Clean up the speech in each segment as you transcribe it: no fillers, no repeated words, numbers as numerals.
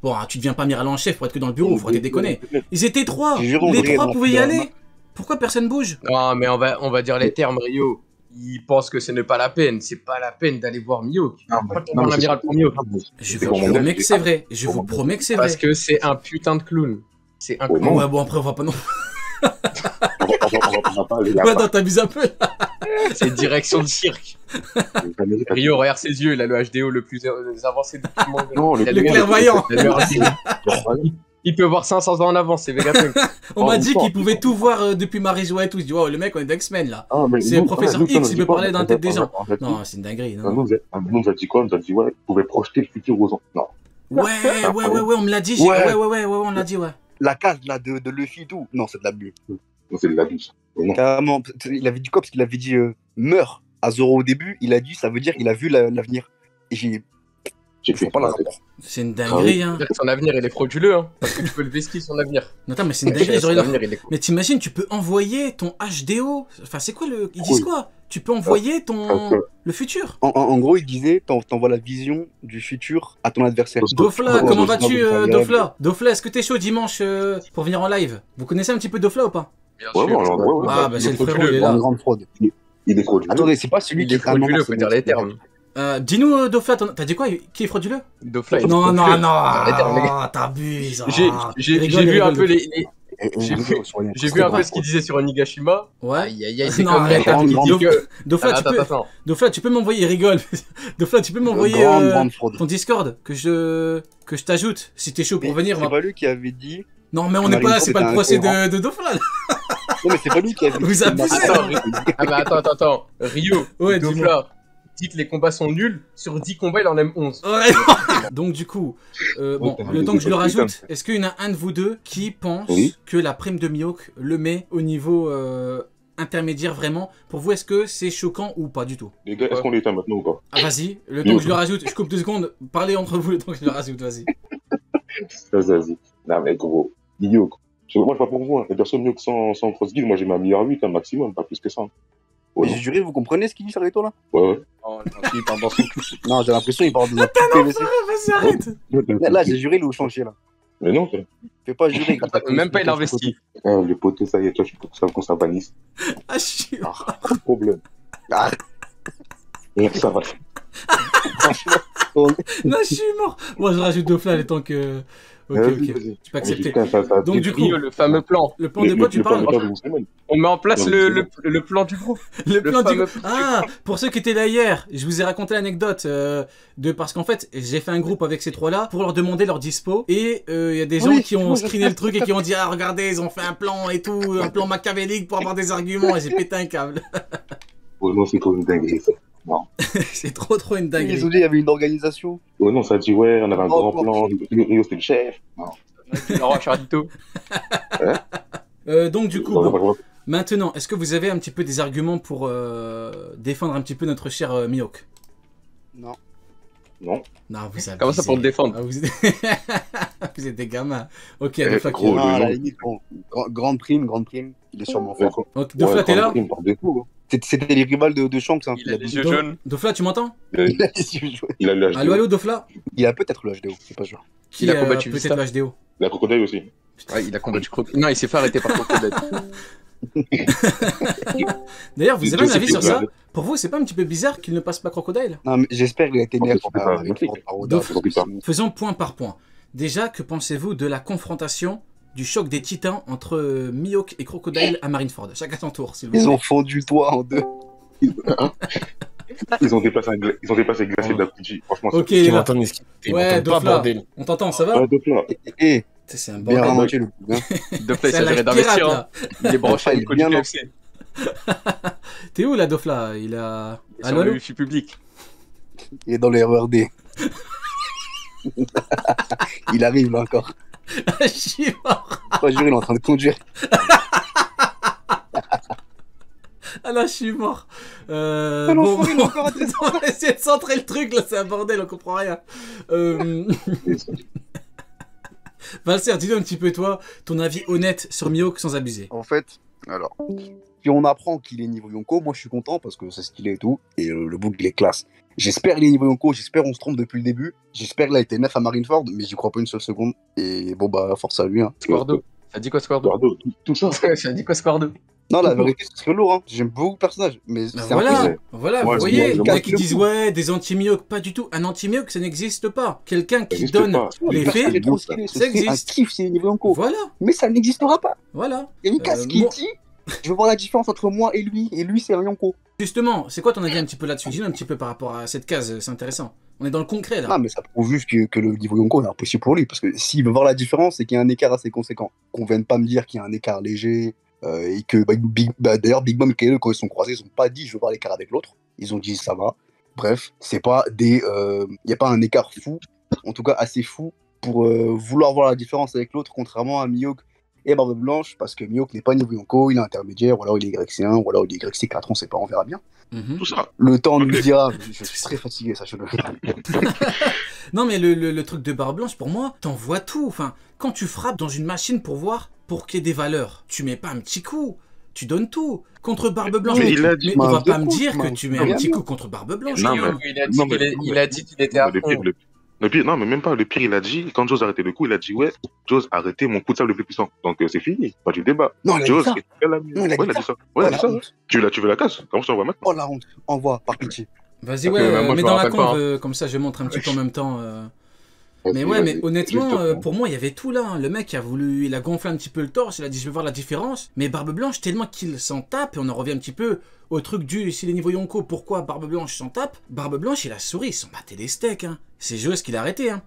Bon, hein, tu deviens pas amiral en chef pour être que dans le bureau, faut arrêter de déconner. Mais- Ils étaient 3, Je jure, les on dirait 3 dans pouvaient y Spider-Man. aller. Pourquoi personne bouge? Non, mais on va dire les termes, Rio. Il pense que ce n'est pas la peine. C'est pas la peine d'aller voir Mihawk. Non, Pas mais tomber en amiral pour Mihawk. Je C'est vous comme on promets dit. que c'est vrai. Je vous promets que c'est vrai. Parce que c'est un putain de clown. C'est un Ouais, clown. non. Ouais, bon, après, on va pas non. On va pas aller Ouais, là-bas. non, t'abuses un peu. C'est direction de cirque. Rio, regarde ses yeux. Il a le HDO le plus avancé de tout le monde. Non, Il a Le clairvoyant. il a le- Il peut voir 500 ans en avance, c'est Vegapunk. On m'a Oh, dit bon. qu'il pouvait tout voir depuis Marie-Jo et tout. Je dis, oh, le mec, on est d'X-Men là. Ah, mais C'est nous, professeur nous, X, on a il dit peut quoi parler dans la tête des gens. On a dit- Non, c'est une dinguerie. on Non. nous a dit quoi? On nous a dit, ouais, vous pouvez projeter le futur aux enfants. Non. Ouais, on me l'a dit. Ouais. Ouais, on l'a dit, ouais. La case là de Luffy et tout. Non, c'est de l'abus. Non, c'est de l'abus. Non. Carrément. Il avait dit quoi? Parce qu'il avait dit meurt à Zoro au début. Il a dit ça veut dire il a vu l'avenir. Et j'ai. J'ai Je fait vois pas la la tête. rapport. C'est une dinguerie, hein. Son avenir, il est frauduleux, hein. Parce que tu peux le vesquiller son avenir. Non, attends, mais c'est une dinguerie. Son Genre, avenir, il est mais t'imagines, tu peux envoyer ton HDO. Enfin, c'est quoi le. Ils disent quoi? Tu peux envoyer ton. Le futur. En gros, il disait t'envoies la vision du futur à ton adversaire. Dofla, Oh, comment je vas-tu, sais pas, vous Dofla? Dofla, est-ce que t'es chaud dimanche pour venir en live? Vous connaissez un petit peu Dofla ou pas? Bien Ouais, sûr. ouais. Ah, bah, c'est le frérot, il est En là. grande fraude. Il est frauduleux. Attendez, c'est pas celui Il qui est frauduleux, faut dire les termes. Dis-nous, Dofla, t'as dit quoi? Qui est frauduleux? Dofla, il est Non, frauduleux. non, Dans les termes, les gars. non, t'abuses. J'ai Rigole, vu un rigole. peu j'ai vu un peu ce qu'il disait sur Onigashima. Ouais. Aïe aïe aïe, c'est Non, comme arrête, ça. Il dit que. Dofla, tu peux. Attends. Dofla, tu peux m'envoyer, il rigole. Dofla, tu peux m'envoyer Grande fraude. ton Discord que je t'ajoute si t'es chaud pour venir. C'est pas lui qui avait dit. Non, mais on n'est pas là, c'est pas le procès de Dofla. Là. Non, mais c'est pas lui qui avait dit. Vous abusez. Ah bah attends. Rio, Ouais, Dofla, dit que les combats sont nuls. Sur 10 combats, il en aime 11. Ouais. Donc du coup, bon, le temps que je le rajoute, est-ce qu'il y en a un de vous deux qui pense Oui. que la prime de Mihawk le met au niveau intermédiaire vraiment? Pour vous, est-ce que c'est choquant ou pas du tout? Les gars, est-ce qu'on l'éteint maintenant ou pas? Ah, vas-y, le temps que je le rajoute, je coupe 2 secondes, parlez entre vous le temps que je le rajoute, vas-y. Vas-y. Non, mais gros, Mihawk. Moi, je vois pour vous. Hein. Les personnes Mihawk sans cross-guild, moi, j'ai ma meilleure 8, un maximum, pas plus que ça. Ouais, Mais j'ai juré, vous comprenez ce qu'il dit, Sarito là? ouais. Oh non, il parle dans son cul. Non, j'ai l'impression qu'il parle de un PVC. Vas-y, arrête. Là, j'ai juré, il est au chantier là. Mais non, frère. Fais pas jurer. Même pas il investit. Les poteaux, ça y est, toi, je suis qu'on s'avanisse. Ah, je suis... Pas de problème. Ah, Ça va. Non, je suis mort. Moi, je rajoute Dofla le temps que... Ok, je peux accepter. Donc, du coup, Rio, le fameux plan. le plan de quoi tu parles? On met en place le plan du groupe. Le plan du... fameux Ah, pour ceux qui étaient là hier, je vous ai raconté l'anecdote parce qu'en fait, j'ai fait un groupe avec ces trois-là pour leur demander leur dispo et il y a des gens Oui, qui ont screené le truc et qui ont dit ah regardez, ils ont fait un plan et tout, un plan machiavélique pour avoir des arguments et j'ai pété un câble. Oh non, c'est trop une dinguerie, ça. C'est trop une Ils dinguerie. ont dit il y avait une organisation. Oh non, ça dit, ouais, on avait un grand plan. Rio, c'était le chef. Non. Laurent Chardito. Donc du coup, bon, maintenant, est-ce que vous avez un petit peu des arguments pour défendre un petit peu notre cher Mihawk? Non. Non. Non, vous savez. Comment ça pour te défendre? Ah, vous êtes des gamins. Ok, Eh, Dofla, gros, Non, à la non. limite, bon, grande prime, il est sûrement fort. ok, Dofla, t'es là? Par défaut. C'était les rivales de Shanks. Hein. Il a des yeux jaunes. Dofla, tu m'entends? Il a les yeux jaunes. Il a le Allô, allô, Dofla? Il a peut-être le HDO, c'est pas sûr. Qui Il a combattu peut-être Vista. le HDO? La crocodile aussi. Ouais, il a combattu Crocodile. Non, il s'est fait arrêter par Crocodile. D'ailleurs, vous avez un C'est avis sur bizarre. ça? Pour vous, c'est pas un petit peu bizarre qu'il ne passe pas Crocodile? Non, mais j'espère qu'il a été En nerf fait, c'est pas avec magnifique. Ford par Oda, Dof. parce que sinon- Faisons point par point. Déjà, que pensez-vous de la confrontation du choc des titans entre Mihawk et Crocodile à Marineford? Chacun son tour, s'il vous plaît. Ils ont fondu le toit en deux. Ils ont déplacé le glacier de la Fidji. Franchement, Ok, Tu il est là. m'entends, Niski? Tu Ouais, m'entends pas, Dofla. bordel. On t'entend, ça va? deux plats. Et C'est un bien bordel. remonté le coup. Hein. Dofla, il C'est un s'agirait live d'investir. pirate, Hein. là. Il est branché à Il une est coach bien du KFC. T'es où, là, Dofla? Il a... Sur Allô, le allô? wifi public. Il est dans les RERD. Il arrive là encore. Je suis mort. Pas juré, il est en train de conduire. Ah là, je suis mort. Ah, Bon, l'enfoiré, il a encore raté on va essayer de centrer le truc, là, c'est un bordel, on comprend rien. Valser, dis-nous un petit peu, toi, ton avis honnête sur Mihawk sans abuser. En fait, alors, si on apprend qu'il est niveau Yonko, moi je suis content parce que c'est stylé et tout, et le book il est classe. J'espère il est niveau Yonko, j'espère on se trompe depuis le début. J'espère qu'il a été neuf à Marineford, mais j'y crois pas une seule seconde. Et bon, bah, force à lui. Hein. Squardo. Ça dit quoi, Squardo? Eduardo, tout ça. Ça dit quoi, Squardo? Non, la vérité, ce serait lourd. Hein. J'aime beaucoup le personnage, mais Bah c'est voilà, impossible. voilà, Ouais, vous c'est voyez, bon, il y en a je qui vois. disent ouais, des anti-myoques, pas du tout. Un anti-myoque, ça n'existe pas. Quelqu'un qui n'existe donne pas. les Le personnage faits, est trop stylé, ce ça serait un existe. kiff s'il est niveau Yonko. Voilà, Mais ça n'existera pas. voilà. Il y a Nikas qui moi- dit je veux voir la différence entre moi et lui c'est un Yonko. Justement, c'est quoi ton avis un petit peu là-dessus? Dis-nous un petit peu par rapport à cette case, c'est intéressant. On est dans le concret là. Non, mais ça prouve juste que le niveau Yonko est impossible pour lui. Parce que s'il veut voir la différence, c'est qu'il y a un écart assez conséquent. Qu'on vienne pas me dire qu'il y a un écart léger. Et que d'ailleurs, Big Mom et Kaido, quand ils sont croisés, ils ont pas dit je veux voir l'écart avec l'autre. Ils ont dit ça va. Bref, c'est pas des. Il n'y a pas un écart fou, en tout cas assez fou, pour vouloir voir la différence avec l'autre, contrairement à Mihawk et Barbe Blanche, parce que Mihawk n'est pas niveau Yonko, il est intermédiaire, ou alors il est YC1, ou alors il est YC4, on sait pas, on verra bien. Mhm. Tout ça. Le temps nous le dira, je suis très fatigué, sachez-le. Non, mais le truc de barre blanche, pour moi, t'en vois tout. Enfin, quand tu frappes dans une machine pour voir, pour qu'il y ait des valeurs, tu mets pas un petit coup. Tu donnes tout. Contre Barbe Blanche, Mais il a dit- mais on va Mince pas de me coup, dire que mince. tu mets un Rien petit vu. coup contre Barbe Blanche. Non, Guillaume. mais- Il a dit non, mais- qu'il a dit qu'il était à Le fond. pire, le pire, non, mais même pas. Le pire, il a dit, quand Joe a arrêté le coup, il a dit, ouais, Joe, arrêtez mon coup de sable le plus puissant. Donc, c'est fini. Pas du débat. Non, il a dit Joe, ça. c'est la mieux. Non, il a Ouais, dit il a dit ça. Ouais, Oh il a la dit ça. honte. Tu veux la casse? Comment je t'envoie maintenant? Oh la honte. Envoie, par pitié. Vas-y, Ok, ouais, bah, moi, je mets me dans la rappelle con, pas, hein. comme ça je montre un petit peu en même temps. Mais Vas-y, ouais, mais vas-y. honnêtement, Juste, pour moi, il y avait tout là. hein. Le mec il a gonflé un petit peu le torse, il a dit je veux voir la différence. Mais Barbe Blanche, tellement qu'il s'en tape, et on en revient un petit peu au truc du si les niveaux Yonko, pourquoi Barbe Blanche s'en tape? Barbe Blanche, il a souri, il s'en battait les steaks. Hein. C'est Jose qui l'a arrêté. Hein.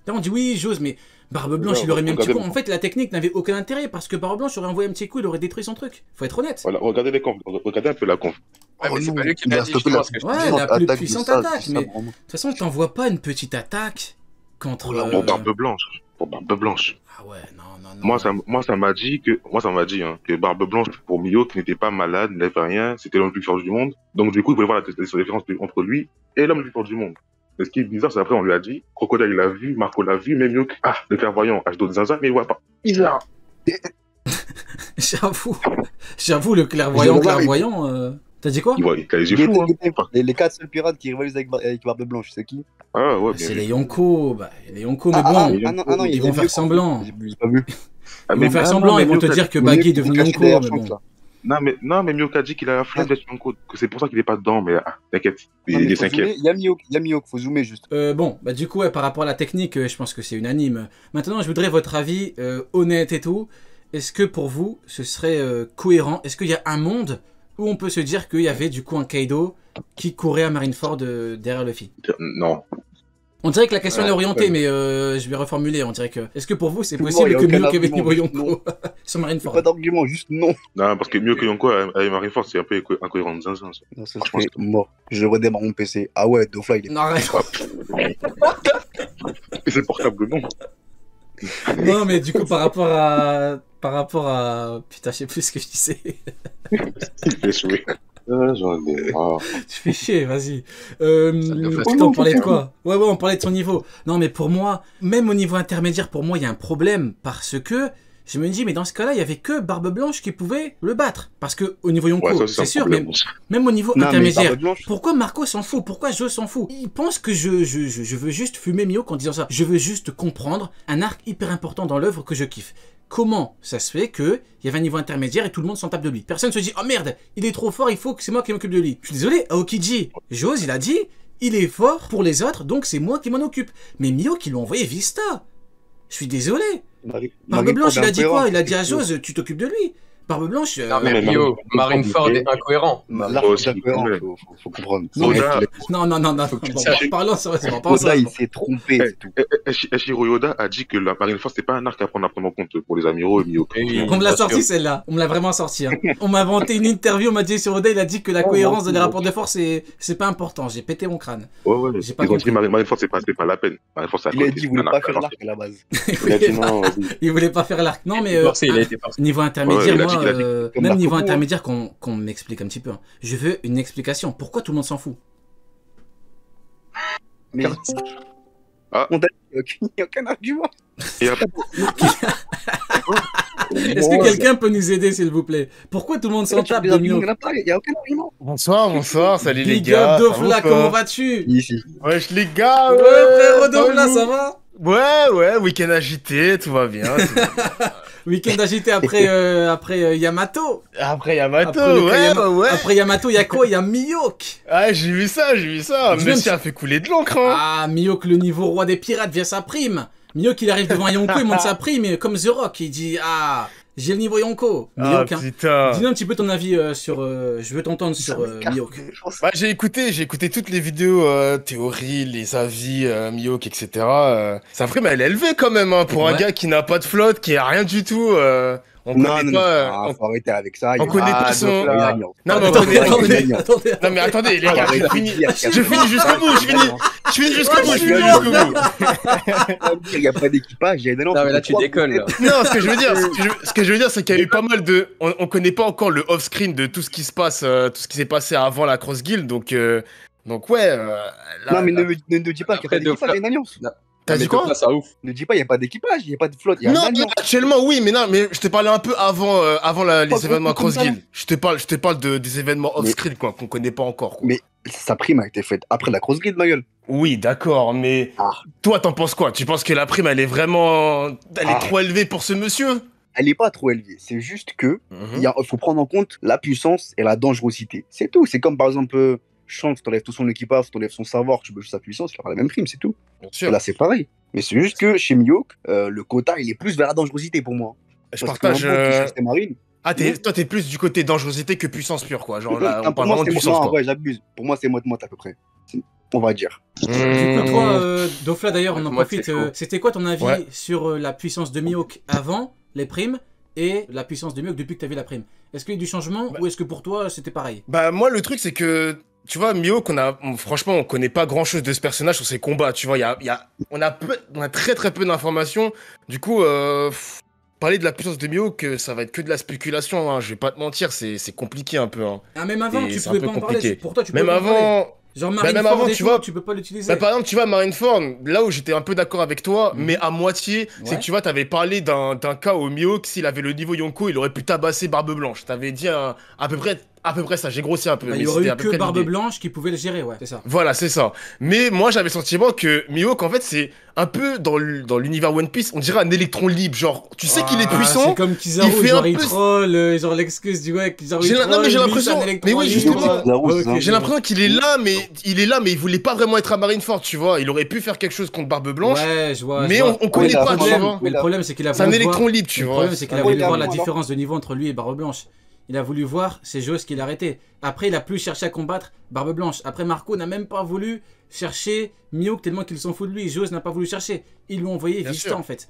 Là, on dit oui, Jose, mais Barbe Blanche, Ouais, il aurait mis un petit coup. regardez- En fait, la technique n'avait aucun intérêt parce que Barbe Blanche aurait envoyé un petit coup, il aurait détruit son truc. Faut être honnête. Voilà, regardez les confs. Regardez un peu la conf. Ouais, mais c'est non, pas lui qui il l'a a dit, stoppé justement, la- ce que je Ouais, te dis. la plus Attaque du puissante sable, attaque, c'est ça, mais- vraiment. De toute façon, t'envoies pas une petite attaque contre. Pour Barbe Blanche. Pour Barbe Blanche. Ah ouais, non, non, non. Moi, ça m'a dit que Barbe Blanche pour Mihawk n'était pas malade, n'avait rien, c'était l'homme le plus fort du monde. Donc, du coup, il voulait voir la différence entre lui et l'homme le plus fort du monde. Mais ce qui est bizarre, c'est après, on lui a dit, Crocodile, il l'a vu, Marco l'a vu, mais Mihawk, le clairvoyant, H2 de Zaza, mais il voit pas. Bizarre. J'avoue, le clairvoyant, Je- clairvoyant. T'as dit quoi? Il a les yeux flous, hein. Les 4 seuls pirates qui rivalisent avec Barbe Blanche, c'est qui? Ah, ouais, C'est bien les vu. Yonko, mais bon, non, ils vont faire semblant. J'ai pas vu. Ah, Ils mais- vont faire ah, semblant, non, mais ils vont te Mihawk a- dire que Baggy est devenu Yonko, mais bon. Non, mais Mihawk a dit qu'il a la flemme d'être Yonko, que c'est pour ça qu'il est pas dedans, mais t'inquiète, il est cinquième. Il y a Mihawk, faut zoomer juste. Bon, bah du coup, ouais, par rapport à la technique, je pense que c'est unanime. Maintenant, je voudrais votre avis honnête et tout. Est-ce que pour vous, ce serait cohérent? Est-ce qu'il y a un monde où on peut se dire qu'il y avait du coup un Kaido qui courait à Marineford derrière Luffy? Non. On dirait que la question elle est orientée, ouais. mais je vais reformuler. On dirait que. Est-ce que pour vous, c'est Non, possible il y a que aucun Mihawk avait argument, niveau juste Yonko sur Marineford? Pas d'argument, juste non. Non, parce que mieux que Yonko avec Marineford, c'est un peu incohérent de zinzin, ça. Non, ça Franchement, serait mort. Je redémarre mon PC. Ah ouais, Dofla, il est. Non, arrête. Et c'est portable, non. Non, mais du coup, par rapport à. Putain, je sais plus ce que je disais. Il fait jouer. J'en ai marre. Tu fais chier, vas-y. te Putain, on parlait de quoi? Ouais, on parlait de son niveau. Non, mais pour moi, même au niveau intermédiaire, pour moi, il y a un problème. Parce que je me dis, mais dans ce cas-là, il y avait que Barbe Blanche qui pouvait le battre. Parce que au niveau Yonko, Ouais, ça, c'est un sûr, problème. même au niveau Non, mais intermédiaire. Barbe Blanche, Pourquoi Marco s'en fout? Pourquoi Joe s'en fout? Il pense que je veux juste fumer Mihawk en disant ça. Je veux juste comprendre un arc hyper important dans l'œuvre que je kiffe. Comment ça se fait qu'il y avait un niveau intermédiaire et tout le monde s'en tape de lui? Personne se dit oh merde, il est trop fort, il faut que c'est moi qui m'occupe de lui. Je suis désolé, Aokiji, Jose il a dit il est fort pour les autres donc c'est moi qui m'en occupe. Mais Mihawk il l'a envoyé Vista. Je suis désolé. Barbe Blanche il a dit quoi? Il a dit à Jose tu t'occupes de lui. Barbe Blanche. Non, mais Mio, Marineford est incohérent. Là, Moi aussi, d'accord, quand même. faut comprendre. Non, mais- Oda, Non. Bon, parlons sérieusement, parlons Oda, il sérieusement. s'est trompé, c'est tout. Eshiro Yoda a dit que la Marineford, c'est pas un arc à prendre en compte pour les amiraux et Mihawk. Oui. On me l'a Bien sorti sûr. celle-là, on me l'a vraiment sorti. Hein. On m'a inventé une interview, on m'a dit sur Oda, il a dit que la cohérence des rapports de force c'est pas important. J'ai pété mon crâne. Ouais. J'ai pas Ils ont dit compris. Marineford, c'est pas la peine. Marineford, c'est à Il a côté. dit qu'il voulait C'est un pas arc faire à l'arc à la base. Il a dit non, vas-y. Il voulait pas faire l'arc. Non mais Forcé, il a été forcé. niveau intermédiaire, Ouais, il a moi, dit qu'il a dit comme même Marco niveau Polo. intermédiaire qu'on m'explique un petit peu. Hein. Je veux une explication. Pourquoi tout le monde s'en fout? Mais Ah. on a il n'y a aucun argument. Et après, Est-ce que quelqu'un peut nous aider, s'il vous plaît? Pourquoi tout le monde s'en tape de Mio? Il n'y a aucun argument. Bonsoir, salut les Big gars. up Dofla, comment vas-tu? Ici. Wesh les gars, Ouais, frérot Dofla, vous ça va? Ouais, week-end agité, tout va bien. Week-end agité après Yamato. Après Yamato, Après le ouais. Après Yamato, il y a quoi? Il y a Mihawk. Ah, j'ai vu ça. Dis-le, Monsieur a fait couler de l'encre, hein. Ah, Mihawk, le niveau roi des pirates, via sa prime. Mihawk, il arrive devant Yonko, il monte sa prime, et comme The Rock, il dit ah, j'ai le niveau Yonko. Ah, Mihawk, hein. putain. Dis-nous un petit peu ton avis sur. Je veux t'entendre sur Mihawk. Bah, j'ai écouté toutes les vidéos, théories, les avis, Mihawk, etc. Sa prime, elle est élevée quand même, hein, pour un Ouais. gars qui n'a pas de flotte, qui a rien du tout. On Non, connaît non, pas. non. Faut arrêter avec ça. on connaît pas son- Non, Non, mais on Attendez, connaît. attendez. Non mais attendez les gars, Arrête je de finis dire, je finis jusqu'au bout, je finis jusqu'au bout, je finis jusqu'au bout. Il n'y a pas d'équipage, il y a des Non, mais là, tu décolles, là. Non, ce que je veux dire, c'est qu'il y a eu pas mal de, on connaît pas encore le off-screen de tout ce qui se passe, tout ce qui s'est passé avant la Cross Guild, donc ouais. Non, mais ne dis pas qu'il n'y a pas Après, d'équipage, il y a une alliance. T'as dit quoi? Ça ouf. Ne dis pas qu'il n'y a pas d'équipage, il n'y a pas de flotte, il y a une Non, alliance. actuellement oui, mais je te parlais un peu avant, les événements Cross comme ça. Guild. Je te parle des événements off-screen quoi, qu'on connaît pas encore. Quoi. Mais sa prime a été faite après la Cross Guild, ma gueule. Oui, d'accord, mais Ah. toi, t'en penses quoi? Tu penses que la prime, elle est trop élevée pour ce monsieur? Elle n'est pas trop élevée, c'est juste que il faut prendre en compte la puissance et la dangerosité. C'est tout. C'est comme par exemple, Shanks, t'enlèves tout son équipage, t'enlèves son savoir, tu peux juste sa puissance, il aura la même prime, c'est tout. Bien Et sûr. là, c'est pareil. Mais c'est juste que chez Mihawk, le quota, il est plus vers la dangerosité pour moi. Je Parce partage. qu'un mec qui cherche ses marines, Ah, toi, t'es plus du côté dangerosité que puissance pure, quoi. Genre là, on pour parle moi, vraiment de c'est puissance, non, quoi. ouais, j'abuse. Pour moi, c'est moite-moite à peu près. On va dire. Du coup, toi, Dofla, d'ailleurs, on en Moi, profite. c'est chaud. C'était quoi ton avis Ouais. sur la puissance de Mihawk avant les primes et la puissance de Mihawk depuis que tu as vu la prime? Est-ce qu'il y a eu du changement ou est-ce que pour toi c'était pareil? Bah, moi, le truc, c'est que, tu vois, Mihawk, franchement, on connaît pas grand chose de ce personnage sur ses combats, tu vois. On a très très peu d'informations. Du coup, parler de la puissance de Mihawk, ça va être que de la spéculation, hein. Je vais pas te mentir, c'est compliqué un peu, hein. Ah, même avant, Et tu c'est un pouvais peu pas en parler. compliqué. Pour toi, tu Même pouvais pas en parler. avant. Genre même Marineford avant, et tu tout, vois. tu peux pas l'utiliser. Bah, par exemple, tu vois, Marineford, là où j'étais un peu d'accord avec toi, mais à moitié, c'est Ouais. que tu vois, t'avais parlé d'un cas où Mihawk, s'il avait le niveau Yonko, il aurait pu tabasser Barbe Blanche. T'avais dit à peu près ça, j'ai grossi un peu. Bah, il mais y aurait c'était eu à peu que près Barbe l'idée. Blanche qui pouvait le gérer, ouais, c'est ça. Voilà, c'est ça. Mais moi, j'avais le sentiment que Mihawk, en fait, c'est un peu dans l'univers One Piece, on dirait un électron libre. Genre, tu sais qu'il est Ah, puissant. C'est comme Kizaru, il fait genre un il peu- troll, genre l'excuse du ouais, Kizaru il Non, troll, mais j'ai lui, l'impression- c'est un électron mais oui, libre. justement. Kizaru, c'est Ok, ça. J'ai l'impression qu'il est là, mais il voulait pas vraiment être à Marineford, tu vois. Il aurait pu faire quelque chose contre Barbe Blanche, Ouais, je vois. mais je vois. on connaît là, pas, le tu problème, vois. mais le problème, c'est qu'il a C'est un voulu voir. électron libre, tu Le vois. problème, c'est qu'il a Ah, voulu oui, voir là, la voilà. différence de niveau entre lui et Barbe Blanche. Il a voulu voir ses joueuses qu'il a arrêtées. Après, il a plus cherché à combattre Barbe Blanche. Après, Marco n'a même pas voulu chercher Mihawk tellement qu'il s'en fout de lui. Joueuse n'a pas voulu chercher. Ils lui ont envoyé Bien Vista sûr. en fait.